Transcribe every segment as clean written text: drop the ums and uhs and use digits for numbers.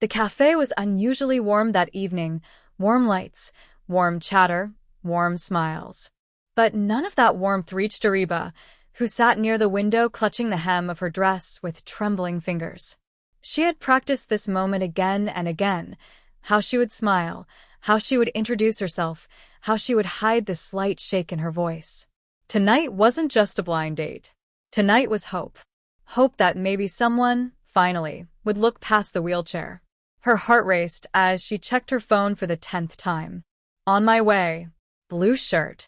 The cafe was unusually warm that evening, warm lights, warm chatter, warm smiles. But none of that warmth reached Ariba, who sat near the window clutching the hem of her dress with trembling fingers. She had practiced this moment again and again, how she would smile, how she would introduce herself, how she would hide the slight shake in her voice. Tonight wasn't just a blind date. Tonight was hope. Hope that maybe someone, finally, would look past the wheelchair. Her heart raced as she checked her phone for the 10th time. On my way. Blue shirt.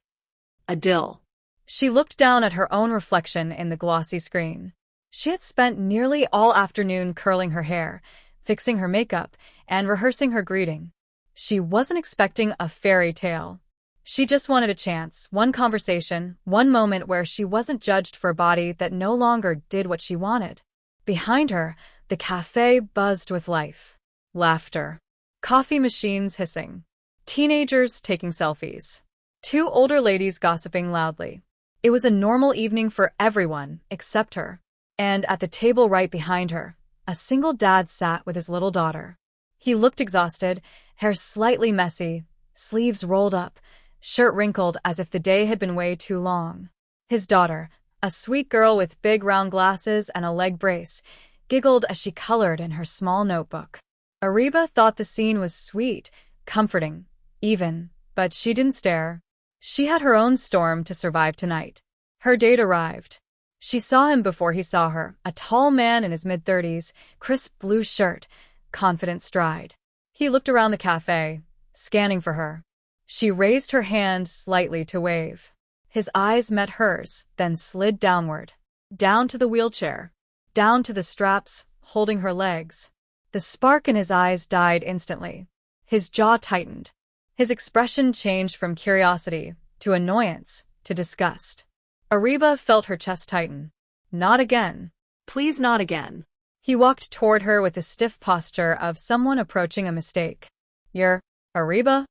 Adil. She looked down at her own reflection in the glossy screen. She had spent nearly all afternoon curling her hair, fixing her makeup, and rehearsing her greeting. She wasn't expecting a fairy tale. She just wanted a chance, one conversation, one moment where she wasn't judged for a body that no longer did what she wanted. Behind her, the cafe buzzed with life. Laughter. Coffee machines hissing. Teenagers taking selfies. Two older ladies gossiping loudly. It was a normal evening for everyone except her. And at the table right behind her, a single dad sat with his little daughter. He looked exhausted, hair slightly messy, sleeves rolled up, shirt wrinkled as if the day had been way too long. His daughter, a sweet girl with big round glasses and a leg brace, giggled as she colored in her small notebook. Ariba thought the scene was sweet, comforting, even, but she didn't stare. She had her own storm to survive tonight. Her date arrived. She saw him before he saw her, a tall man in his mid-30s, crisp blue shirt, confident stride. He looked around the cafe, scanning for her. She raised her hand slightly to wave. His eyes met hers, then slid downward. Down to the wheelchair. Down to the straps, holding her legs. The spark in his eyes died instantly. His jaw tightened. His expression changed from curiosity, to annoyance, to disgust. Ariba felt her chest tighten. Not again. Please not again. He walked toward her with the stiff posture of someone approaching a mistake. You're Ariba?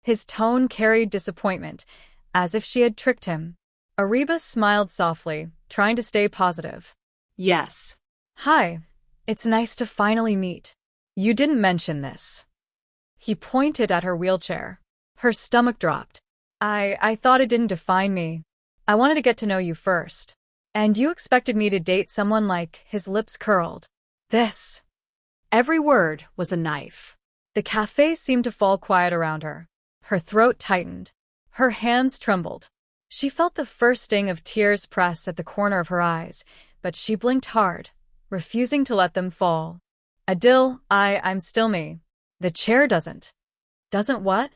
His tone carried disappointment, as if she had tricked him. Ariba smiled softly, trying to stay positive. Yes. Hi. It's nice to finally meet. You didn't mention this. He pointed at her wheelchair. Her stomach dropped. I thought it didn't define me. I wanted to get to know you first. And you expected me to date someone like, his lips curled. This. Every word was a knife. The cafe seemed to fall quiet around her. Her throat tightened. Her hands trembled. She felt the first sting of tears press at the corner of her eyes, but she blinked hard, refusing to let them fall. Adil, I'm still me. The chair doesn't. Doesn't what?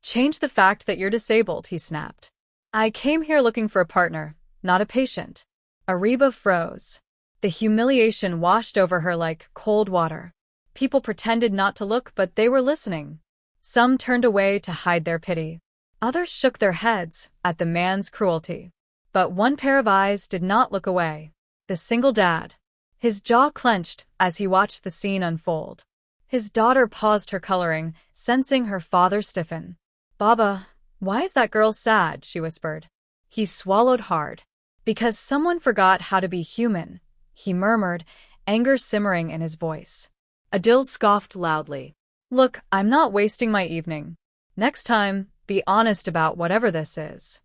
Change the fact that you're disabled, he snapped. I came here looking for a partner, not a patient. Ariba froze. The humiliation washed over her like cold water. People pretended not to look, but they were listening. Some turned away to hide their pity. Others shook their heads at the man's cruelty. But one pair of eyes did not look away. The single dad. His jaw clenched as he watched the scene unfold. His daughter paused her coloring, sensing her father stiffen. Baba, why is that girl sad? She whispered. He swallowed hard. Because someone forgot how to be human, he murmured, anger simmering in his voice. Adil scoffed loudly. Look, I'm not wasting my evening. Next time, be honest about whatever this is.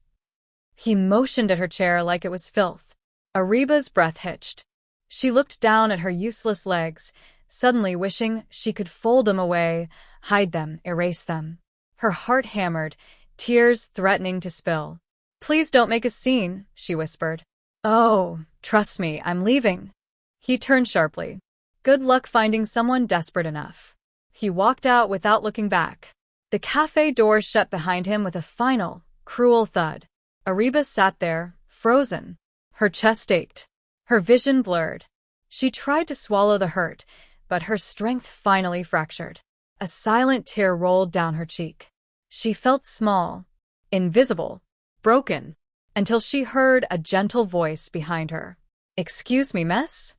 He motioned at her chair like it was filth. Ariba's breath hitched. She looked down at her useless legs, suddenly wishing she could fold them away, hide them, erase them. Her heart hammered, tears threatening to spill. Please don't make a scene, she whispered. Oh, trust me, I'm leaving. He turned sharply. Good luck finding someone desperate enough. He walked out without looking back. The cafe door shut behind him with a final, cruel thud. Ariba sat there, frozen. Her chest ached. Her vision blurred. She tried to swallow the hurt, but her strength finally fractured. A silent tear rolled down her cheek. She felt small, invisible, broken, until she heard a gentle voice behind her. Excuse me, miss?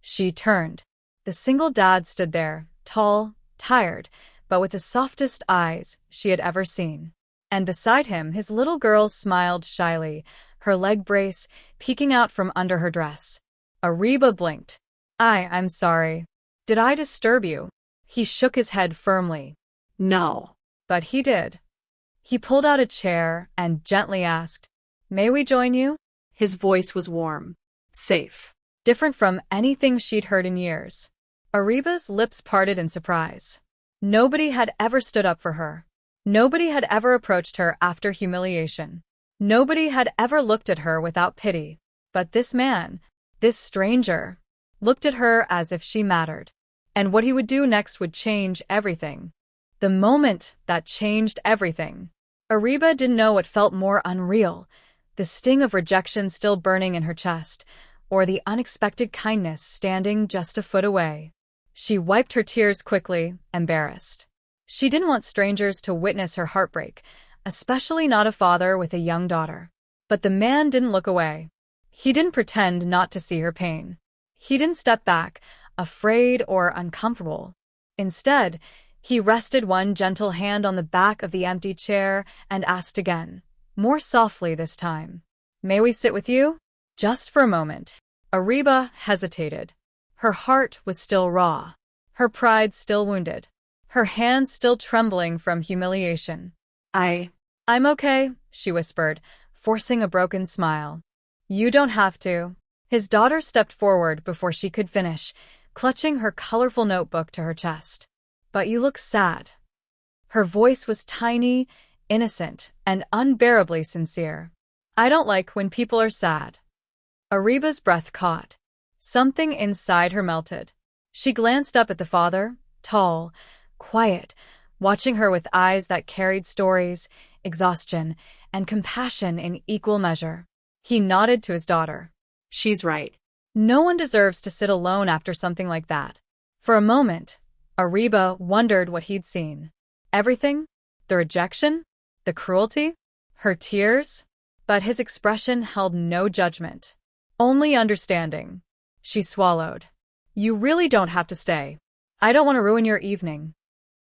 She turned. The single dad stood there, tall, tired, but with the softest eyes she had ever seen. And beside him, his little girl smiled shyly, her leg brace peeking out from under her dress. Ariba blinked. I'm sorry. Did I disturb you? He shook his head firmly. No. But he did. He pulled out a chair and gently asked, "May we join you?" His voice was warm. Safe. Different from anything she'd heard in years. Ariba's lips parted in surprise. Nobody had ever stood up for her. Nobody had ever approached her after humiliation. Nobody had ever looked at her without pity. But this man, this stranger, looked at her as if she mattered. And what he would do next would change everything. The moment that changed everything. Ariba didn't know what felt more unreal, the sting of rejection still burning in her chest, or the unexpected kindness standing just a foot away. She wiped her tears quickly, embarrassed. She didn't want strangers to witness her heartbreak, especially not a father with a young daughter. But the man didn't look away. He didn't pretend not to see her pain. He didn't step back, afraid or uncomfortable. Instead, he rested one gentle hand on the back of the empty chair and asked again, more softly this time, "May we sit with you?" Just for a moment. Ariba hesitated. Her heart was still raw. Her pride still wounded. Her hands still trembling from humiliation. I'm okay, she whispered, forcing a broken smile. You don't have to. His daughter stepped forward before she could finish, clutching her colorful notebook to her chest. But you look sad. Her voice was tiny, innocent, and unbearably sincere. I don't like when people are sad. Ariba's breath caught. Something inside her melted. She glanced up at the father, tall, quiet, watching her with eyes that carried stories, exhaustion, and compassion in equal measure. He nodded to his daughter. She's right. No one deserves to sit alone after something like that. For a moment, Ariba wondered what he'd seen. Everything? The rejection? The cruelty? Her tears? But his expression held no judgment. Only understanding. She swallowed. You really don't have to stay. I don't want to ruin your evening.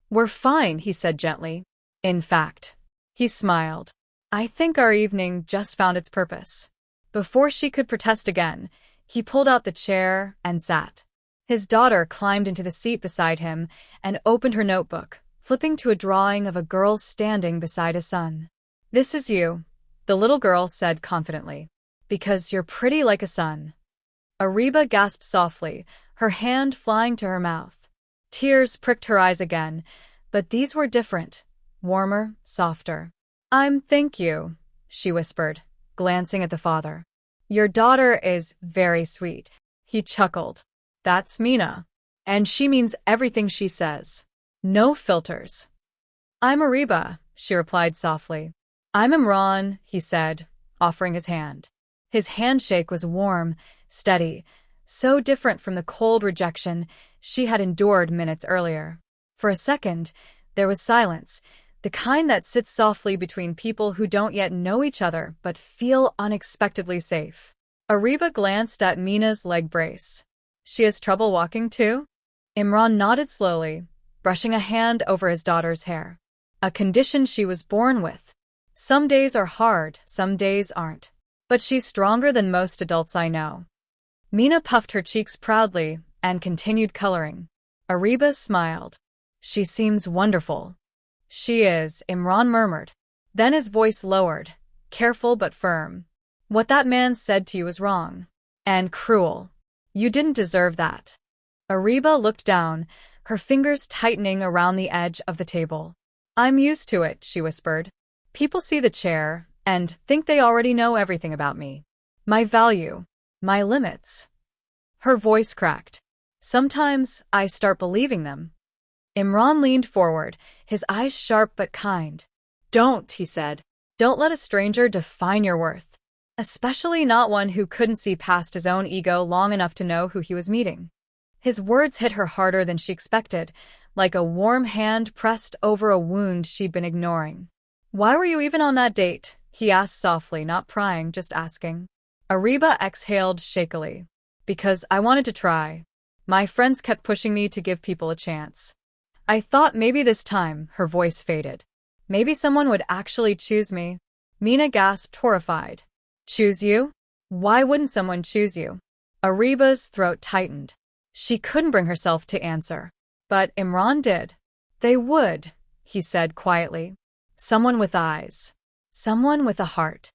We're fine, he said gently. In fact, he smiled. I think our evening just found its purpose. Before she could protest again, he pulled out the chair and sat. His daughter climbed into the seat beside him and opened her notebook, flipping to a drawing of a girl standing beside a son. This is you, the little girl said confidently. Because you're pretty like a son. Ariba gasped softly, her hand flying to her mouth. Tears pricked her eyes again, but these were different, warmer, softer. Thank you, she whispered, glancing at the father. Your daughter is very sweet. He chuckled. That's Mina. And she means everything she says. No filters. I'm Ariba, she replied softly. I'm Imran, he said, offering his hand. His handshake was warm, steady, so different from the cold rejection she had endured minutes earlier. For a second, there was silence, the kind that sits softly between people who don't yet know each other but feel unexpectedly safe. Ariba glanced at Mina's leg brace. She has trouble walking too? Imran nodded slowly, brushing a hand over his daughter's hair. A condition she was born with. Some days are hard, some days aren't. But she's stronger than most adults I know. Mina puffed her cheeks proudly and continued coloring. Ariba smiled. She seems wonderful. She is, Imran murmured. Then his voice lowered, careful but firm. What that man said to you was wrong. And cruel. You didn't deserve that. Ariba looked down, her fingers tightening around the edge of the table. I'm used to it, she whispered. People see the chair and think they already know everything about me. My value. My limits. Her voice cracked. Sometimes I start believing them. Imran leaned forward, his eyes sharp but kind. Don't, he said. Don't let a stranger define your worth. Especially not one who couldn't see past his own ego long enough to know who he was meeting. His words hit her harder than she expected, like a warm hand pressed over a wound she'd been ignoring. Why were you even on that date? He asked softly, not prying, just asking. Ariba exhaled shakily. Because I wanted to try. My friends kept pushing me to give people a chance. I thought maybe this time, her voice faded. Maybe someone would actually choose me. Mina gasped, horrified. Choose you? Why wouldn't someone choose you? Ariba's throat tightened. She couldn't bring herself to answer. But Imran did. They would, he said quietly. Someone with eyes. Someone with a heart.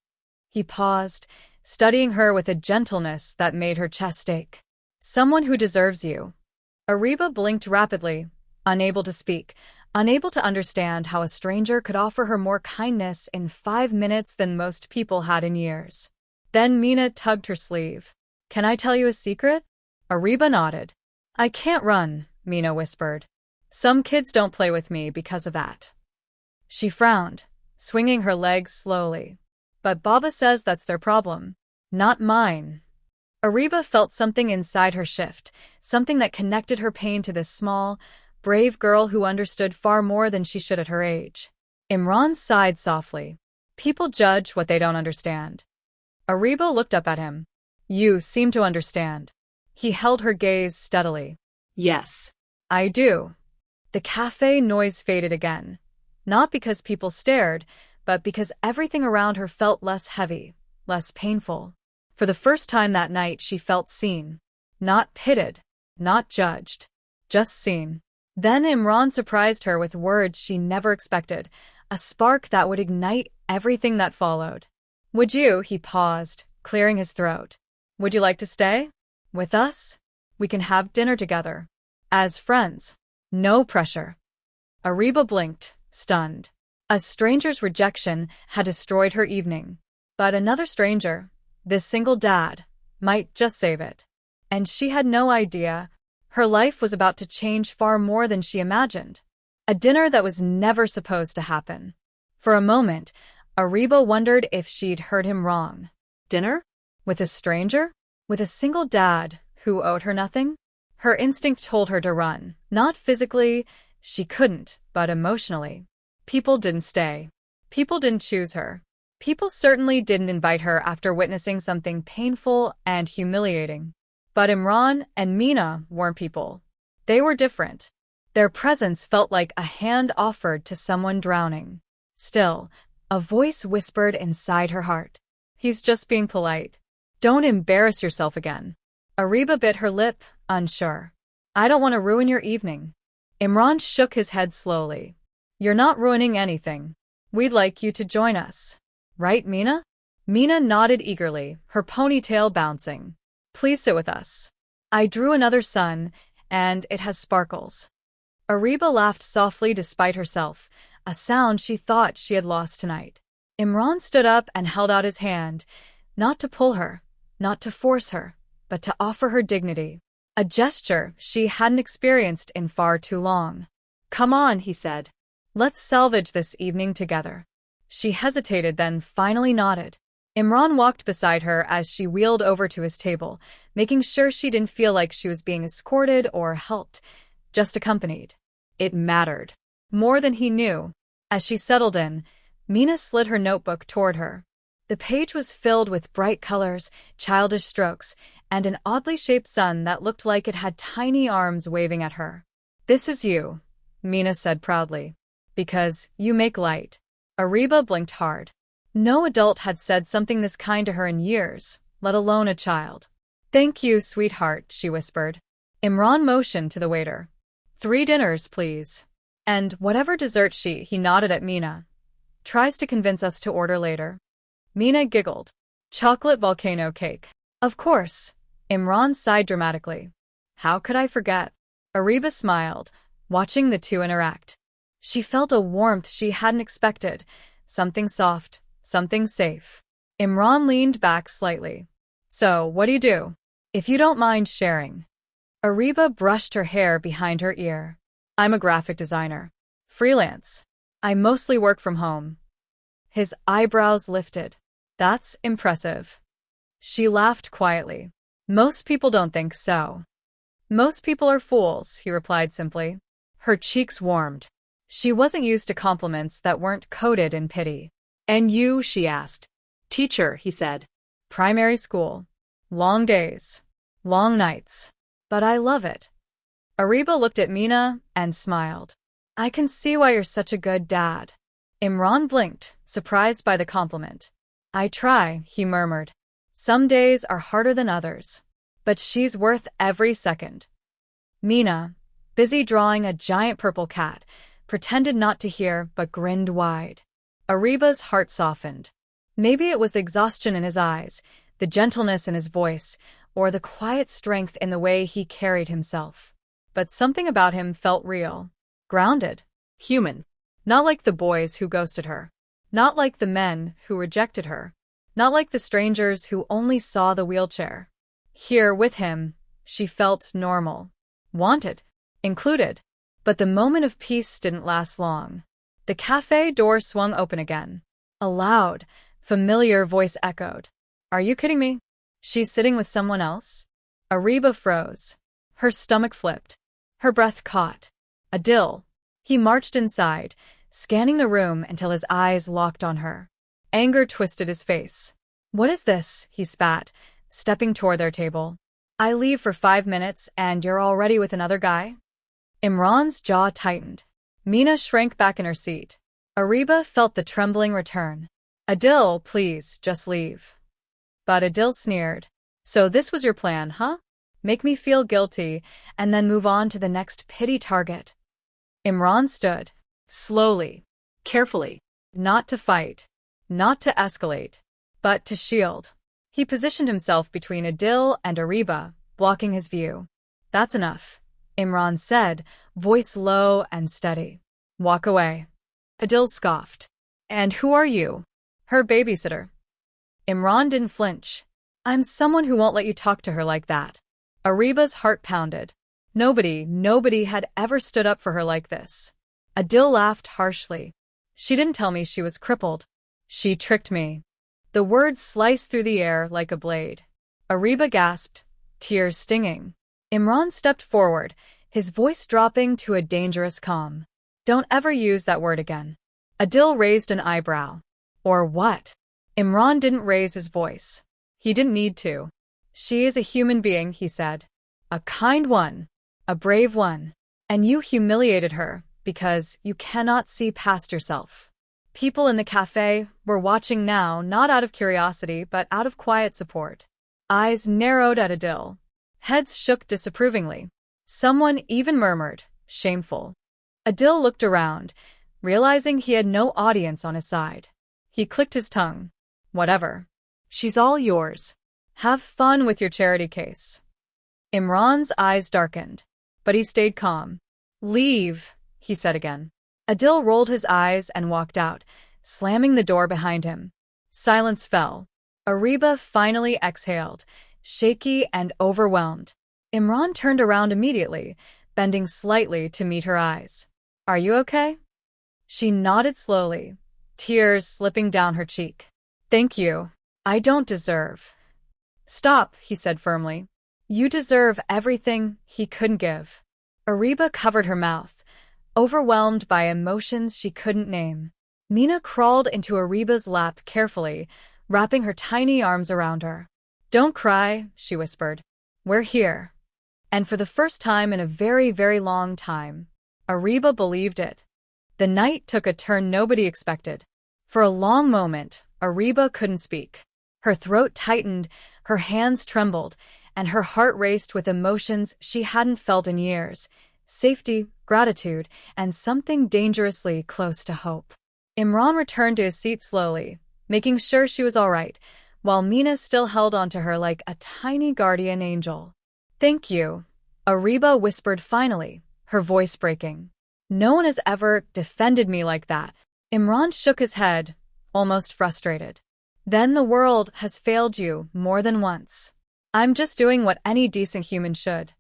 He paused, studying her with a gentleness that made her chest ache. Someone who deserves you. Ariba blinked rapidly, unable to speak, unable to understand how a stranger could offer her more kindness in 5 minutes than most people had in years. Then Mina tugged her sleeve. Can I tell you a secret? Ariba nodded. I can't run, Mina whispered. Some kids don't play with me because of that. She frowned, swinging her legs slowly. But Baba says that's their problem, not mine. Ariba felt something inside her shift, something that connected her pain to this small, brave girl who understood far more than she should at her age. Imran sighed softly. People judge what they don't understand. Ariba looked up at him. You seem to understand. He held her gaze steadily. Yes. I do. The cafe noise faded again. Not because people stared, but because everything around her felt less heavy, less painful. For the first time that night she felt seen. Not pitted, not judged. Just seen. Then Imran surprised her with words she never expected, a spark that would ignite everything that followed. Would you, he paused, clearing his throat. Would you like to stay? With us? We can have dinner together. As friends. No pressure. Ariba blinked, stunned. A stranger's rejection had destroyed her evening. But another stranger, this single dad, might just save it. And she had no idea. Her life was about to change far more than she imagined. A dinner that was never supposed to happen. For a moment, Ariba wondered if she'd heard him wrong. Dinner? With a stranger? With a single dad who owed her nothing? Her instinct told her to run. Not physically, she couldn't, but emotionally. People didn't stay. People didn't choose her. People certainly didn't invite her after witnessing something painful and humiliating. But Imran and Mina weren't people. They were different. Their presence felt like a hand offered to someone drowning. Still, a voice whispered inside her heart. He's just being polite. Don't embarrass yourself again. Ariba bit her lip, unsure. I don't want to ruin your evening. Imran shook his head slowly. You're not ruining anything. We'd like you to join us. Right, Mina? Mina nodded eagerly, her ponytail bouncing. Please sit with us. I drew another sun, and it has sparkles. Ariba laughed softly despite herself, a sound she thought she had lost tonight. Imran stood up and held out his hand, not to pull her, not to force her, but to offer her dignity. A gesture she hadn't experienced in far too long. Come on, he said. Let's salvage this evening together. She hesitated, then finally nodded. Imran walked beside her as she wheeled over to his table, making sure she didn't feel like she was being escorted or helped, just accompanied. It mattered. More than he knew. As she settled in, Mina slid her notebook toward her. The page was filled with bright colors, childish strokes, and an oddly shaped sun that looked like it had tiny arms waving at her. This is you, Mina said proudly. Because you make light. Ariba blinked hard. No adult had said something this kind to her in years, let alone a child. Thank you, sweetheart, she whispered. Imran motioned to the waiter. 3 dinners, please. And whatever dessert he nodded at Mina. Tries to convince us to order later. Mina giggled. Chocolate volcano cake. Of course. Imran sighed dramatically. How could I forget? Ariba smiled, watching the two interact. She felt a warmth she hadn't expected, something soft, something safe. Imran leaned back slightly. So, what do you do? If you don't mind sharing. Ariba brushed her hair behind her ear. I'm a graphic designer. Freelance. I mostly work from home. His eyebrows lifted. That's impressive. She laughed quietly. Most people don't think so. Most people are fools, he replied simply. Her cheeks warmed. She wasn't used to compliments that weren't coded in pity. And you, she asked. Teacher, he said. Primary school. Long days. Long nights. But I love it. Ariba looked at Mina and smiled. I can see why you're such a good dad. Imran blinked, surprised by the compliment. I try, he murmured. Some days are harder than others. But she's worth every second. Mina, busy drawing a giant purple cat, pretended not to hear but grinned wide. Ariba's heart softened. Maybe it was the exhaustion in his eyes, the gentleness in his voice, or the quiet strength in the way he carried himself. But something about him felt real, grounded, Human. not like the boys who ghosted her, not like the men who rejected her, not like the strangers who only saw the wheelchair. Here, with him, she felt normal, wanted, included. But the moment of peace didn't last long. The cafe door swung open again. A loud, familiar voice echoed. "Are you kidding me? She's sitting with someone else?" Ariba froze. Her stomach flipped. Her breath caught. Adil. He marched inside, scanning the room until his eyes locked on her. Anger twisted his face. "What is this?" he spat, stepping toward their table. "I leave for 5 minutes and you're already with another guy?" Imran's jaw tightened. Mina shrank back in her seat. Ariba felt the trembling return. "Adil, please, just leave." But Adil sneered. "So this was your plan, huh? Make me feel guilty, and then move on to the next pity target." Imran stood. Slowly. Carefully. Not to fight. Not to escalate. But to shield. He positioned himself between Adil and Ariba, blocking his view. "That's enough," Imran said, voice low and steady. "Walk away." Adil scoffed. "And who are you?" "Her babysitter." Imran didn't flinch. "I'm someone who won't let you talk to her like that." Ariba's heart pounded. Nobody had ever stood up for her like this. Adil laughed harshly. "She didn't tell me she was crippled. She tricked me." The words sliced through the air like a blade. Ariba gasped, tears stinging. Imran stepped forward, his voice dropping to a dangerous calm. "Don't ever use that word again." Adil raised an eyebrow. "Or what?" Imran didn't raise his voice. He didn't need to. "She is a human being," he said. "A kind one. A brave one. And you humiliated her because you cannot see past yourself." People in the cafe were watching now, not out of curiosity, but out of quiet support. Eyes narrowed at Adil. Heads shook disapprovingly. Someone even murmured, "Shameful." Adil looked around, realizing he had no audience on his side. He clicked his tongue. "Whatever. She's all yours. Have fun with your charity case." Imran's eyes darkened, but he stayed calm. "Leave," he said again. Adil rolled his eyes and walked out, slamming the door behind him. Silence fell. Ariba finally exhaled, shaky and overwhelmed. Imran turned around immediately, bending slightly to meet her eyes. "Are you okay?" She nodded slowly, tears slipping down her cheek. "Thank you. I don't deserve." "Stop," he said firmly. "You deserve everything he couldn't give." Ariba covered her mouth, overwhelmed by emotions she couldn't name. Mina crawled into Ariba's lap carefully, wrapping her tiny arms around her. "Don't cry," she whispered. "We're here." And for the first time in a very, very long time, Ariba believed it. The night took a turn nobody expected. For a long moment, Ariba couldn't speak. Her throat tightened, her hands trembled, and her heart raced with emotions she hadn't felt in years. Safety, gratitude, and something dangerously close to hope. Imran returned to his seat slowly, making sure she was all right, while Mina still held onto her like a tiny guardian angel. "Thank you," Ariba whispered finally, her voice breaking. "No one has ever defended me like that." Imran shook his head, almost frustrated. "Then the world has failed you more than once. I'm just doing what any decent human should."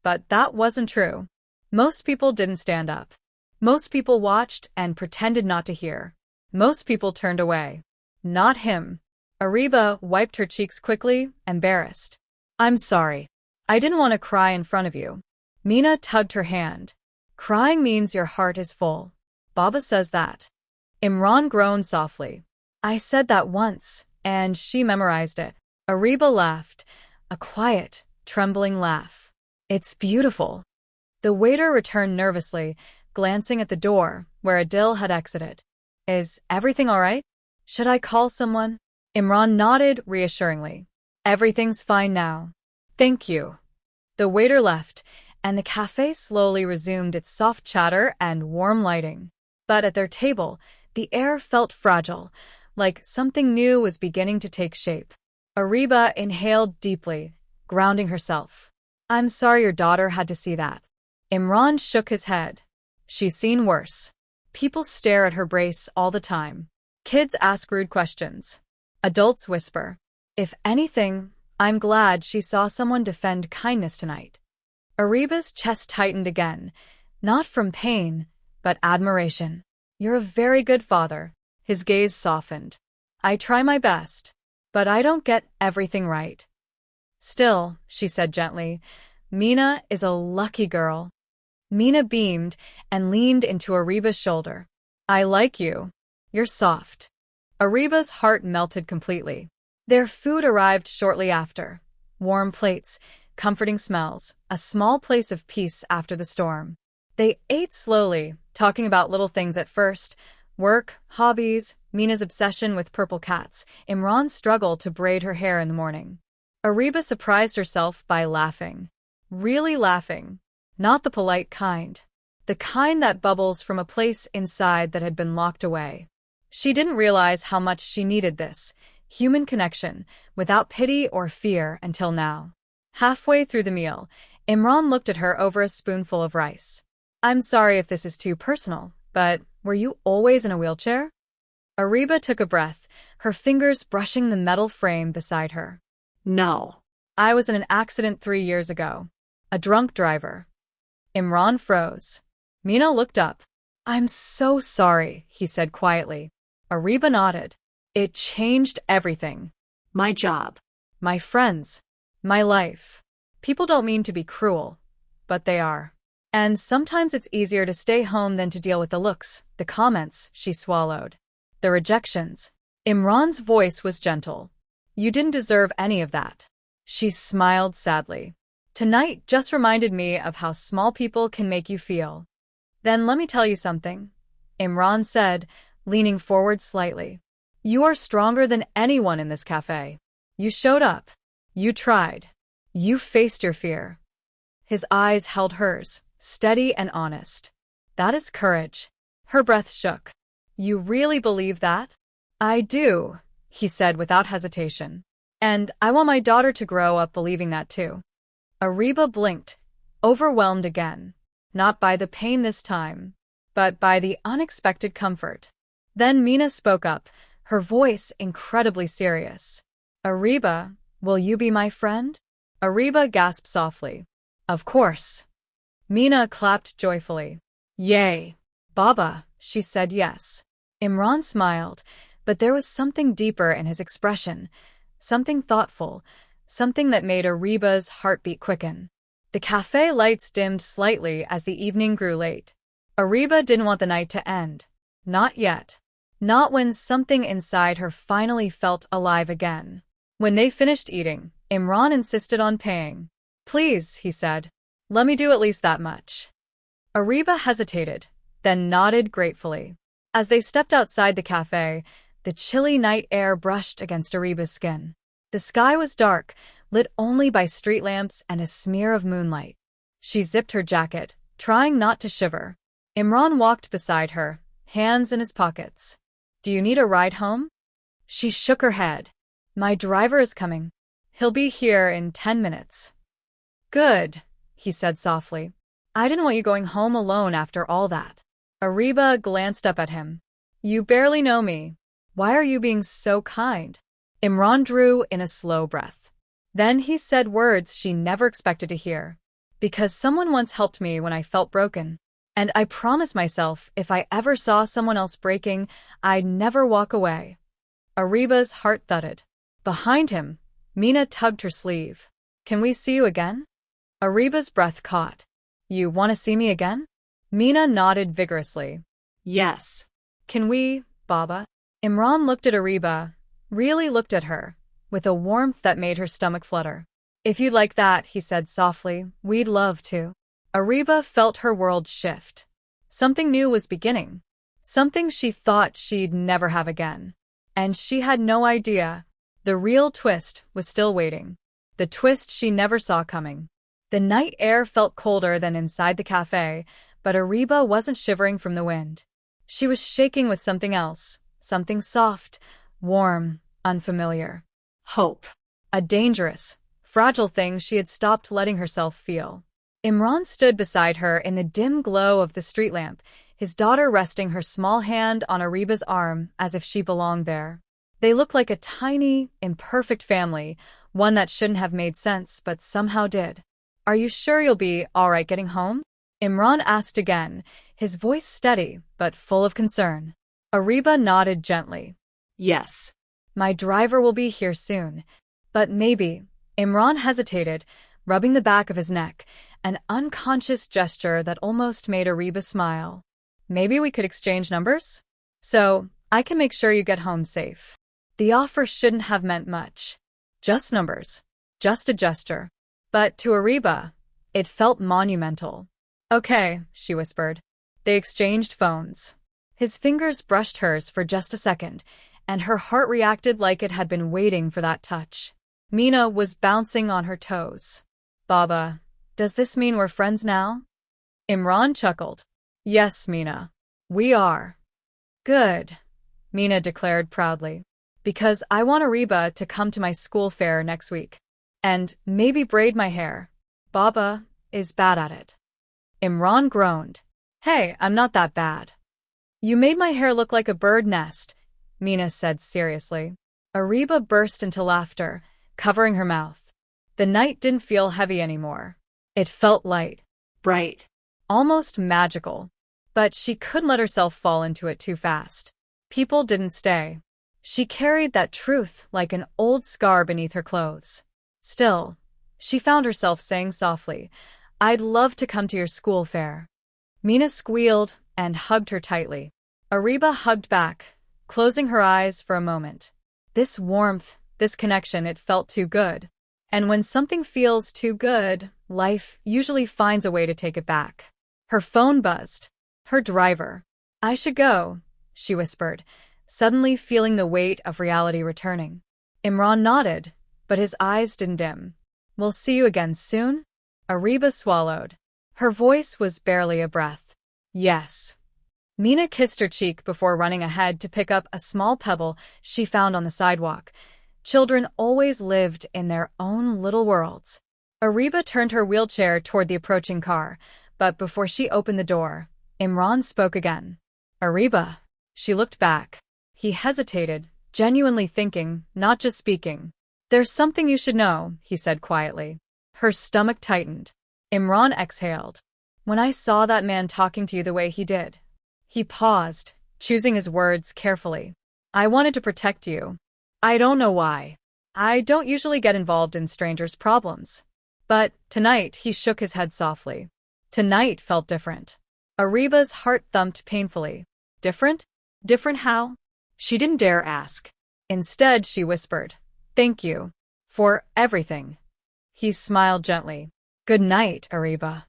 But that wasn't true. Most people didn't stand up. Most people watched and pretended not to hear. Most people turned away. Not him. Ariba wiped her cheeks quickly, embarrassed. "I'm sorry. I didn't want to cry in front of you." Mina tugged her hand. "Crying means your heart is full. Baba says that." Imran groaned softly. "I said that once, and she memorized it." Ariba laughed, a quiet, trembling laugh. "It's beautiful." The waiter returned nervously, glancing at the door, where Adil had exited. "Is everything all right? Should I call someone?" Imran nodded reassuringly. "Everything's fine now. Thank you." The waiter left, and the cafe slowly resumed its soft chatter and warm lighting. But at their table, the air felt fragile, like something new was beginning to take shape. Ariba inhaled deeply, grounding herself. "I'm sorry your daughter had to see that." Imran shook his head. "She's seen worse. People stare at her brace all the time. Kids ask rude questions. Adults whisper. If anything, I'm glad she saw someone defend kindness tonight." Ariba's chest tightened again, not from pain, but admiration. "You're a very good father." His gaze softened. "I try my best, but I don't get everything right." "Still," she said gently, "Mina is a lucky girl." Mina beamed and leaned into Ariba's shoulder. "I like you. You're soft." Ariba's heart melted completely. Their food arrived shortly after. Warm plates, comforting smells, a small place of peace after the storm. They ate slowly, talking about little things at first. Work, hobbies, Mina's obsession with purple cats, Imran's struggle to braid her hair in the morning. Ariba surprised herself by laughing. Really laughing. Not the polite kind. The kind that bubbles from a place inside that had been locked away. She didn't realize how much she needed this human connection, without pity or fear until now. Halfway through the meal, Imran looked at her over a spoonful of rice. "I'm sorry if this is too personal, but were you always in a wheelchair?" Ariba took a breath, her fingers brushing the metal frame beside her. No. "I was in an accident 3 years ago. A drunk driver." Imran froze. Mina looked up. "I'm so sorry," he said quietly. Ariba nodded. "It changed everything. My job. My friends. My life. People don't mean to be cruel, but they are. And sometimes it's easier to stay home than to deal with the looks, the comments," she swallowed. "The rejections." Imran's voice was gentle. "You didn't deserve any of that." She smiled sadly. "Tonight just reminded me of how small people can make you feel." "Then let me tell you something," Imran said, leaning forward slightly. "You are stronger than anyone in this cafe. You showed up. You tried. You faced your fear." His eyes held hers, steady and honest. "That is courage." Her breath shook. "You really believe that?" "I do," he said without hesitation. "And I want my daughter to grow up believing that too." Ariba blinked, overwhelmed again, not by the pain this time, but by the unexpected comfort. Then Mina spoke up, her voice incredibly serious. "Ariba, will you be my friend?" Ariba gasped softly. "Of course." Mina clapped joyfully. "Yay. Baba," she said yes. Imran smiled, but there was something deeper in his expression, something thoughtful, something that made Ariba's heartbeat quicken. The cafe lights dimmed slightly as the evening grew late. Ariba didn't want the night to end. Not yet. Not when something inside her finally felt alive again. When they finished eating, Imran insisted on paying. "Please," he said. "Let me do at least that much." Ariba hesitated, then nodded gratefully. As they stepped outside the cafe, the chilly night air brushed against Ariba's skin. The sky was dark, lit only by street lamps and a smear of moonlight. She zipped her jacket, trying not to shiver. Imran walked beside her, hands in his pockets. "Do you need a ride home?" She shook her head. "My driver is coming. He'll be here in 10 minutes. "Good," he said softly. "I didn't want you going home alone after all that." Ariba glanced up at him. "You barely know me. Why are you being so kind?" Imran drew in a slow breath. Then he said words she never expected to hear. "Because someone once helped me when I felt broken. And I promised myself if I ever saw someone else breaking, I'd never walk away." Ariba's heart thudded. Behind him, Mina tugged her sleeve. "Can we see you again?" Ariba's breath caught. "You want to see me again?" Mina nodded vigorously. Yes. "Can we, Baba?" Imran looked at Ariba, really looked at her, with a warmth that made her stomach flutter. "If you'd like that," he said softly, "we'd love to." Ariba felt her world shift. Something new was beginning. Something she thought she'd never have again. And she had no idea. The real twist was still waiting. The twist she never saw coming. The night air felt colder than inside the cafe, but Ariba wasn't shivering from the wind. She was shaking with something else, something soft, warm, unfamiliar. Hope. A dangerous, fragile thing she had stopped letting herself feel. Imran stood beside her in the dim glow of the street lamp, his daughter resting her small hand on Ariba's arm as if she belonged there. They looked like a tiny, imperfect family, one that shouldn't have made sense but somehow did. "Are you sure you'll be all right getting home?" Imran asked again, his voice steady but full of concern. Ariba nodded gently. Yes. "My driver will be here soon. But maybe." Imran hesitated, rubbing the back of his neck, an unconscious gesture that almost made Ariba smile. "Maybe we could exchange numbers? So, I can make sure you get home safe." The offer shouldn't have meant much. Just numbers. Just a gesture. But to Ariba, it felt monumental. "Okay," she whispered. They exchanged phones. His fingers brushed hers for just a second, and her heart reacted like it had been waiting for that touch. Mina was bouncing on her toes. "Baba, does this mean we're friends now?" Imran chuckled. "Yes, Mina. We are." "Good," Mina declared proudly. "Because I want Ariba to come to my school fair next week. And maybe braid my hair. Baba is bad at it." Imran groaned. "Hey, I'm not that bad." "You made my hair look like a bird nest," Mina said seriously. Ariba burst into laughter, covering her mouth. The night didn't feel heavy anymore. It felt light. Bright. Almost magical. But she couldn't let herself fall into it too fast. People didn't stay. She carried that truth like an old scar beneath her clothes. Still, she found herself saying softly, "I'd love to come to your school fair." Mina squealed and hugged her tightly. Ariba hugged back, closing her eyes for a moment. This warmth, this connection, it felt too good. And when something feels too good, life usually finds a way to take it back. Her phone buzzed. Her driver. "I should go," she whispered, suddenly feeling the weight of reality returning. Imran nodded, but his eyes didn't dim. "We'll see you again soon?" Ariba swallowed. Her voice was barely a breath. "Yes." Mina kissed her cheek before running ahead to pick up a small pebble she found on the sidewalk. Children always lived in their own little worlds. Ariba turned her wheelchair toward the approaching car, but before she opened the door, Imran spoke again. "Ariba." She looked back. He hesitated, genuinely thinking, not just speaking. "There's something you should know," he said quietly. Her stomach tightened. Imran exhaled. "When I saw that man talking to you the way he did." He paused, choosing his words carefully. "I wanted to protect you. I don't know why. I don't usually get involved in strangers' problems. But tonight," he shook his head softly. "Tonight felt different." Ariba's heart thumped painfully. Different? Different how? She didn't dare ask. Instead, she whispered, "Thank you. For everything." He smiled gently. "Good night, Ariba."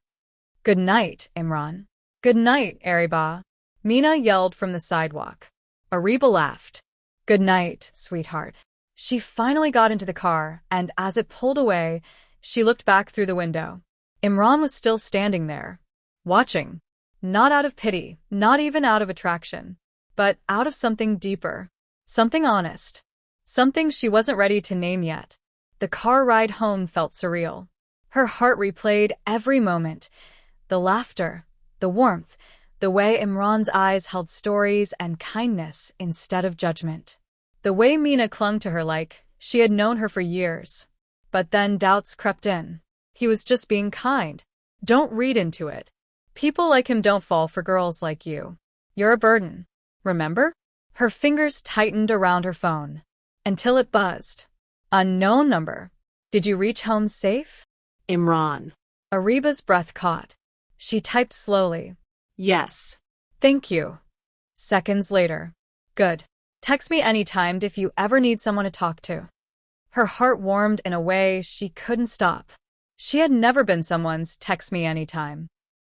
"Good night, Imran." "Good night, Ariba." Mina yelled from the sidewalk. Ariba laughed. "Good night, sweetheart." She finally got into the car, and as it pulled away, she looked back through the window. Imran was still standing there, watching. Not out of pity, not even out of attraction, but out of something deeper. Something honest. Something she wasn't ready to name yet. The car ride home felt surreal. Her heart replayed every moment. The laughter, the warmth, the way Imran's eyes held stories and kindness instead of judgment. The way Mina clung to her like she had known her for years. But then doubts crept in. He was just being kind. Don't read into it. People like him don't fall for girls like you. You're a burden. Remember? Her fingers tightened around her phone. Until it buzzed. Unknown number. "Did you reach home safe?" Imran. Ariba's breath caught. She typed slowly. "Yes." "Thank you." Seconds later. "Good. Text me anytime if you ever need someone to talk to." Her heart warmed in a way she couldn't stop. She had never been someone's "text me anytime."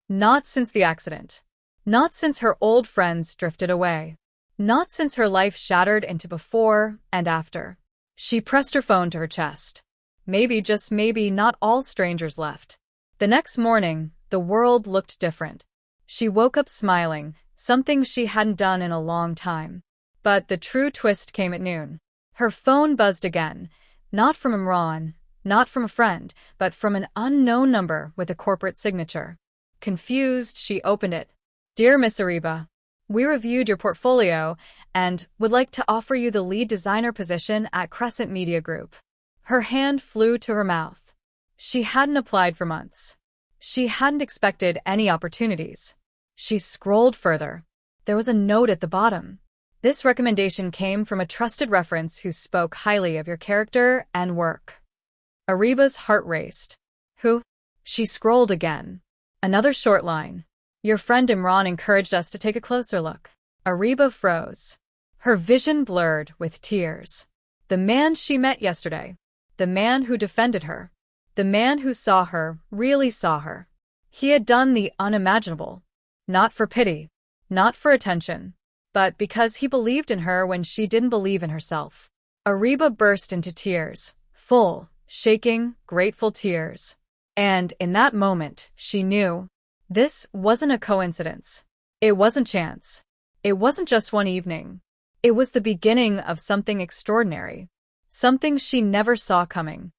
Not since the accident. Not since her old friends drifted away. Not since her life shattered into before and after. She pressed her phone to her chest. Maybe, just maybe, not all strangers left. The next morning, the world looked different. She woke up smiling, something she hadn't done in a long time. But the true twist came at noon. Her phone buzzed again, not from Imran, not from a friend, but from an unknown number with a corporate signature. Confused, she opened it. "Dear Miss Ariba, we reviewed your portfolio and would like to offer you the lead designer position at Crescent Media Group." Her hand flew to her mouth. She hadn't applied for months. She hadn't expected any opportunities. She scrolled further. There was a note at the bottom. "This recommendation came from a trusted reference who spoke highly of your character and work." Ariba's heart raced. "Who?" She scrolled again. Another short line. "Your friend Imran encouraged us to take a closer look." Ariba froze. Her vision blurred with tears. The man she met yesterday. The man who defended her. The man who saw her, really saw her. He had done the unimaginable. Not for pity. Not for attention. But because he believed in her when she didn't believe in herself. Ariba burst into tears. Full, shaking, grateful tears. And in that moment, she knew. This wasn't a coincidence. It wasn't chance. It wasn't just one evening. It was the beginning of something extraordinary. Something she never saw coming.